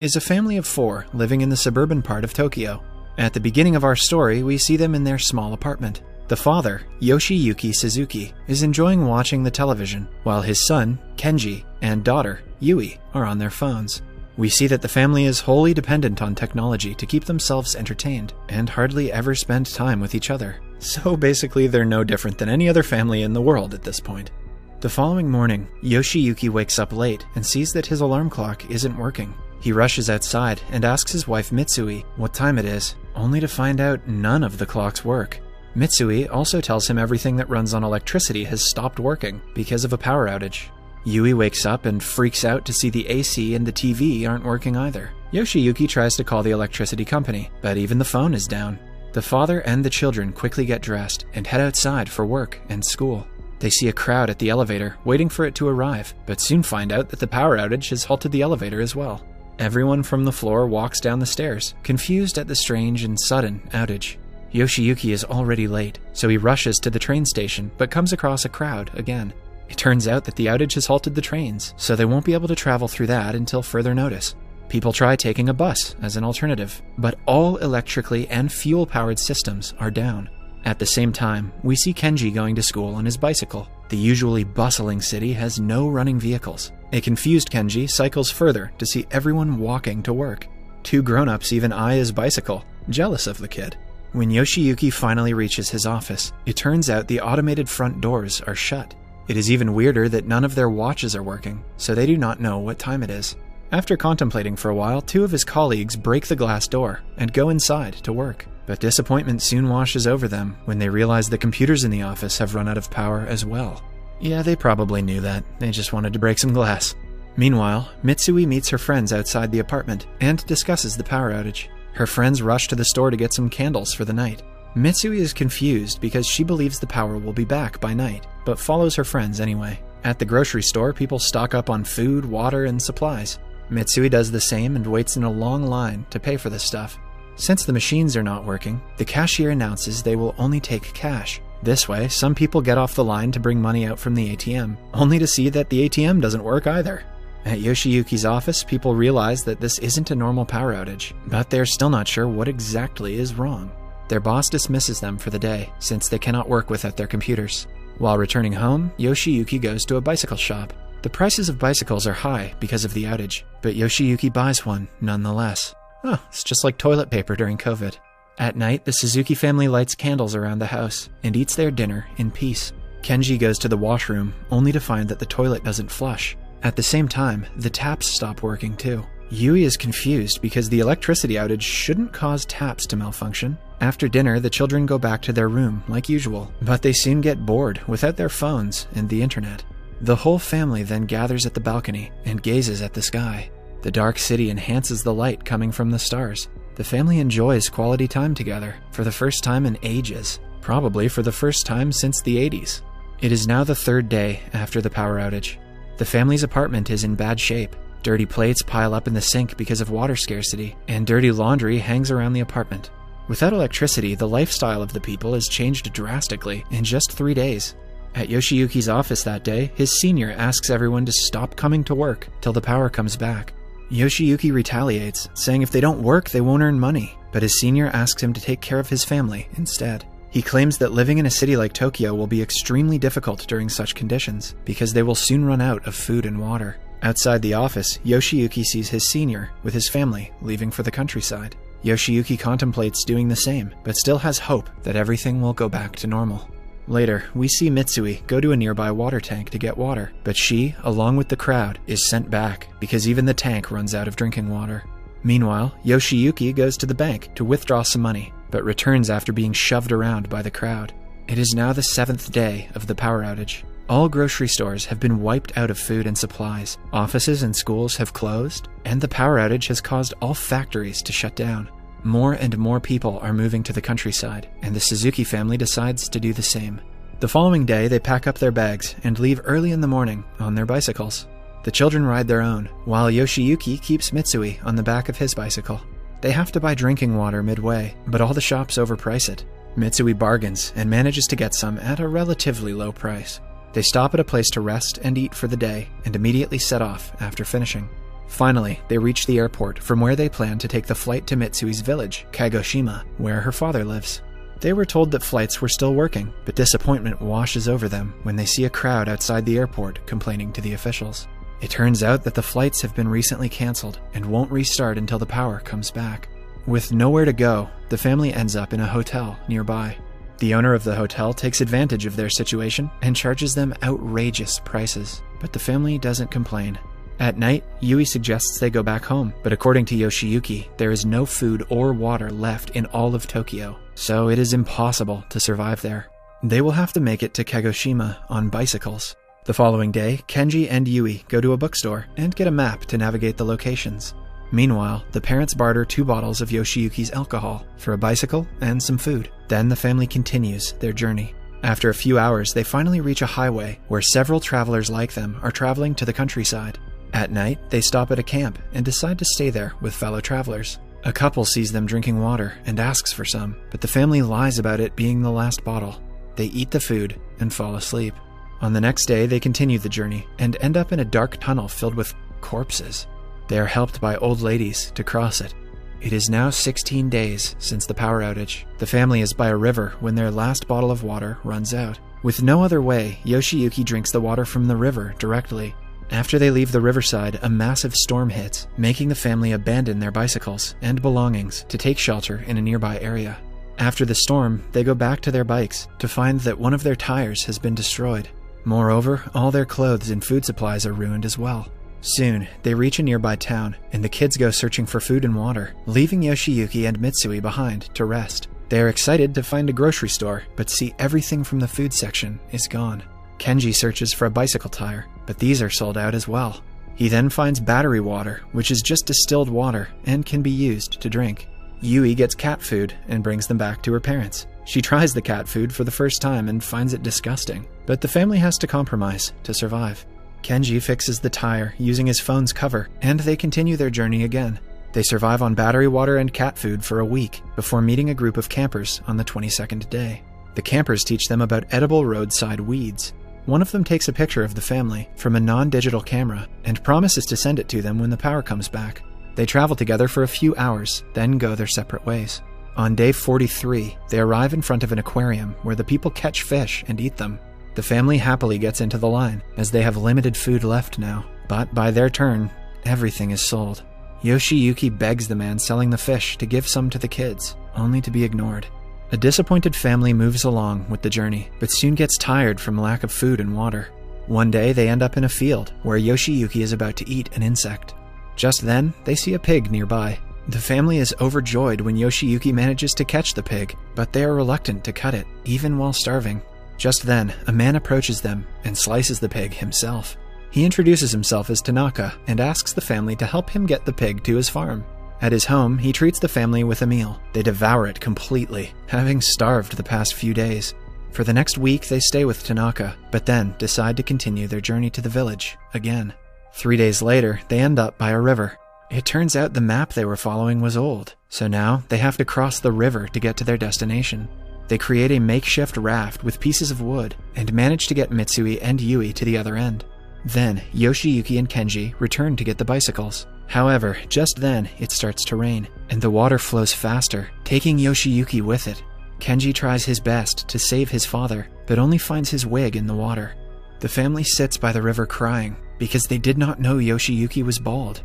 is a family of 4 living in the suburban part of Tokyo. At the beginning of our story, we see them in their small apartment. The father, Yoshiyuki Suzuki, is enjoying watching the television, while his son, Kenji, and daughter, Yui, are on their phones. We see that the family is wholly dependent on technology to keep themselves entertained, and hardly ever spend time with each other. So basically, they're no different than any other family in the world at this point. The following morning, Yoshiyuki wakes up late and sees that his alarm clock isn't working. He rushes outside and asks his wife Mitsui what time it is, only to find out none of the clocks work. Mitsui also tells him everything that runs on electricity has stopped working because of a power outage. Yui wakes up and freaks out to see the AC and the TV aren't working either. Yoshiyuki tries to call the electricity company, but even the phone is down. The father and the children quickly get dressed and head outside for work and school. They see a crowd at the elevator waiting for it to arrive, but soon find out that the power outage has halted the elevator as well. Everyone from the floor walks down the stairs, confused at the strange and sudden outage. Yoshiyuki is already late, so he rushes to the train station but comes across a crowd again. It turns out that the outage has halted the trains, so they won't be able to travel through that until further notice. People try taking a bus as an alternative, but all electrically and fuel-powered systems are down. At the same time, we see Kenji going to school on his bicycle. The usually bustling city has no running vehicles. A confused Kenji cycles further to see everyone walking to work. 2 grown-ups even eye his bicycle, jealous of the kid. When Yoshiyuki finally reaches his office, it turns out the automated front doors are shut. It is even weirder that none of their watches are working, so they do not know what time it is. After contemplating for a while, 2 of his colleagues break the glass door and go inside to work. But disappointment soon washes over them when they realize the computers in the office have run out of power as well. Yeah, they probably knew that. They just wanted to break some glass. Meanwhile, Mitsui meets her friends outside the apartment and discusses the power outage. Her friends rush to the store to get some candles for the night. Mitsui is confused because she believes the power will be back by night, but follows her friends anyway. At the grocery store, people stock up on food, water, and supplies. Mitsui does the same and waits in a long line to pay for the stuff. Since the machines are not working, the cashier announces they will only take cash. This way, some people get off the line to bring money out from the ATM, only to see that the ATM doesn't work either. At Yoshiyuki's office, people realize that this isn't a normal power outage, but they're still not sure what exactly is wrong. Their boss dismisses them for the day, since they cannot work without their computers. While returning home, Yoshiyuki goes to a bicycle shop. The prices of bicycles are high because of the outage, but Yoshiyuki buys one nonetheless. Oh, it's just like toilet paper during COVID. At night, the Suzuki family lights candles around the house and eats their dinner in peace. Kenji goes to the washroom, only to find that the toilet doesn't flush. At the same time, the taps stop working too. Yui is confused because the electricity outage shouldn't cause taps to malfunction. After dinner, the children go back to their room like usual, but they soon get bored without their phones and the internet. The whole family then gathers at the balcony and gazes at the sky. The dark city enhances the light coming from the stars. The family enjoys quality time together for the first time in ages, probably for the first time since the 80s. It is now the 3rd day after the power outage. The family's apartment is in bad shape. Dirty plates pile up in the sink because of water scarcity, and dirty laundry hangs around the apartment. Without electricity, the lifestyle of the people has changed drastically in just 3 days. At Yoshiyuki's office that day, his senior asks everyone to stop coming to work till the power comes back. Yoshiyuki retaliates, saying if they don't work, they won't earn money, but his senior asks him to take care of his family instead. He claims that living in a city like Tokyo will be extremely difficult during such conditions, because they will soon run out of food and water. Outside the office, Yoshiyuki sees his senior, with his family, leaving for the countryside. Yoshiyuki contemplates doing the same, but still has hope that everything will go back to normal. Later, we see Mitsui go to a nearby water tank to get water, but she, along with the crowd, is sent back because even the tank runs out of drinking water. Meanwhile, Yoshiyuki goes to the bank to withdraw some money, but returns after being shoved around by the crowd. It is now the 7th day of the power outage. All grocery stores have been wiped out of food and supplies, offices and schools have closed, and the power outage has caused all factories to shut down. More and more people are moving to the countryside, and the Suzuki family decides to do the same. The following day, they pack up their bags and leave early in the morning on their bicycles. The children ride their own, while Yoshiyuki keeps Mitsui on the back of his bicycle. They have to buy drinking water midway, but all the shops overprice it. Mitsui bargains and manages to get some at a relatively low price. They stop at a place to rest and eat for the day, and immediately set off after finishing. Finally, they reach the airport, from where they plan to take the flight to Mitsui's village, Kagoshima, where her father lives. They were told that flights were still working, but disappointment washes over them when they see a crowd outside the airport complaining to the officials. It turns out that the flights have been recently cancelled and won't restart until the power comes back. With nowhere to go, the family ends up in a hotel nearby. The owner of the hotel takes advantage of their situation and charges them outrageous prices, but the family doesn't complain. At night, Yui suggests they go back home, but according to Yoshiyuki, there is no food or water left in all of Tokyo, so it is impossible to survive there. They will have to make it to Kagoshima on bicycles. The following day, Kenji and Yui go to a bookstore and get a map to navigate the locations. Meanwhile, the parents barter 2 bottles of Yoshiyuki's alcohol for a bicycle and some food. Then the family continues their journey. After a few hours, they finally reach a highway where several travelers like them are traveling to the countryside. At night, they stop at a camp and decide to stay there with fellow travelers. A couple sees them drinking water and asks for some, but the family lies about it being the last bottle. They eat the food and fall asleep. On the next day, they continue the journey and end up in a dark tunnel filled with corpses. They are helped by old ladies to cross it. It is now 16 days since the power outage. The family is by a river when their last bottle of water runs out. With no other way, Yoshiyuki drinks the water from the river directly. After they leave the riverside, a massive storm hits, making the family abandon their bicycles and belongings to take shelter in a nearby area. After the storm, they go back to their bikes to find that one of their tires has been destroyed. Moreover, all their clothes and food supplies are ruined as well. Soon, they reach a nearby town, and the kids go searching for food and water, leaving Yoshiyuki and Mitsui behind to rest. They are excited to find a grocery store, but see everything from the food section is gone. Kenji searches for a bicycle tire, but these are sold out as well. He then finds battery water, which is just distilled water and can be used to drink. Yui gets cat food and brings them back to her parents. She tries the cat food for the first time and finds it disgusting, but the family has to compromise to survive. Kenji fixes the tire using his phone's cover, and they continue their journey again. They survive on battery water and cat food for a week before meeting a group of campers on the 22nd day. The campers teach them about edible roadside weeds. One of them takes a picture of the family from a non-digital camera and promises to send it to them when the power comes back. They travel together for a few hours, then go their separate ways. On day 43, they arrive in front of an aquarium where the people catch fish and eat them. The family happily gets into the line, as they have limited food left now. But by their turn, everything is sold. Yoshiyuki begs the man selling the fish to give some to the kids, only to be ignored. A disappointed family moves along with the journey, but soon gets tired from lack of food and water. One day they end up in a field where Yoshiyuki is about to eat an insect. Just then, they see a pig nearby. The family is overjoyed when Yoshiyuki manages to catch the pig, but they are reluctant to cut it, even while starving. Just then, a man approaches them and slices the pig himself. He introduces himself as Tanaka and asks the family to help him get the pig to his farm. At his home, he treats the family with a meal. They devour it completely, having starved the past few days. For the next week, they stay with Tanaka, but then decide to continue their journey to the village again. 3 days later, they end up by a river. It turns out the map they were following was old, so now they have to cross the river to get to their destination. They create a makeshift raft with pieces of wood and manage to get Mitsui and Yui to the other end. Then, Yoshiyuki and Kenji return to get the bicycles. However, just then, it starts to rain, and the water flows faster, taking Yoshiyuki with it. Kenji tries his best to save his father, but only finds his wig in the water. The family sits by the river crying, because they did not know Yoshiyuki was bald.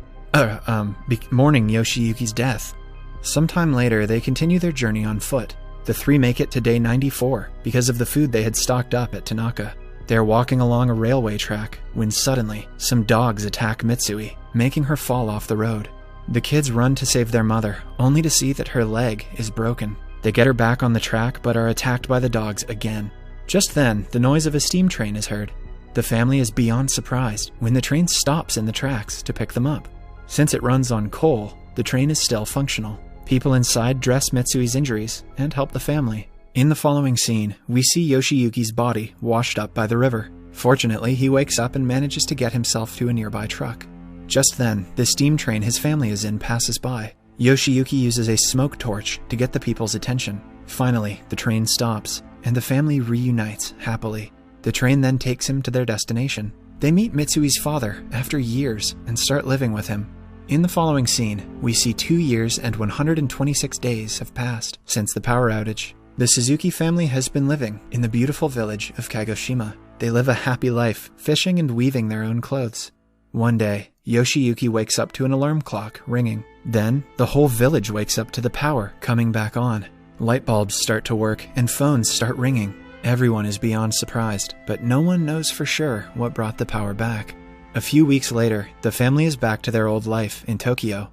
Mourning Yoshiyuki's death. Sometime later, they continue their journey on foot. The 3 make it to day 94, because of the food they had stocked up at Tanaka. They are walking along a railway track, when suddenly, some dogs attack Mitsui, making her fall off the road. The kids run to save their mother, only to see that her leg is broken. They get her back on the track, but are attacked by the dogs again. Just then, the noise of a steam train is heard. The family is beyond surprised when the train stops in the tracks to pick them up. Since it runs on coal, the train is still functional. People inside dress Mitsui's injuries and help the family. In the following scene, we see Yoshiyuki's body washed up by the river. Fortunately, he wakes up and manages to get himself to a nearby truck. Just then, the steam train his family is in passes by. Yoshiyuki uses a smoke torch to get the people's attention. Finally, the train stops, and the family reunites happily. The train then takes him to their destination. They meet Mitsui's father after years and start living with him. In the following scene, we see 2 years and 126 days have passed since the power outage. The Suzuki family has been living in the beautiful village of Kagoshima. They live a happy life, fishing and weaving their own clothes. One day, Yoshiyuki wakes up to an alarm clock ringing. Then, the whole village wakes up to the power coming back on. Light bulbs start to work and phones start ringing. Everyone is beyond surprised, but no one knows for sure what brought the power back. A few weeks later, the family is back to their old life in Tokyo.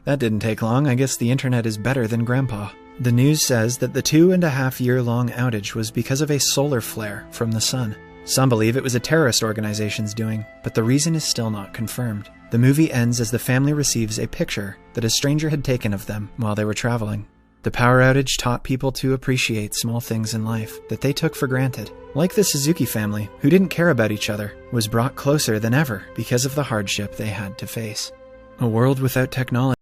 That didn't take long. I guess the internet is better than Grandpa. The news says that the 2.5-year-long outage was because of a solar flare from the sun. Some believe it was a terrorist organization's doing, but the reason is still not confirmed. The movie ends as the family receives a picture that a stranger had taken of them while they were traveling. The power outage taught people to appreciate small things in life that they took for granted. Like the Suzuki family, who didn't care about each other, was brought closer than ever because of the hardship they had to face. A world without technology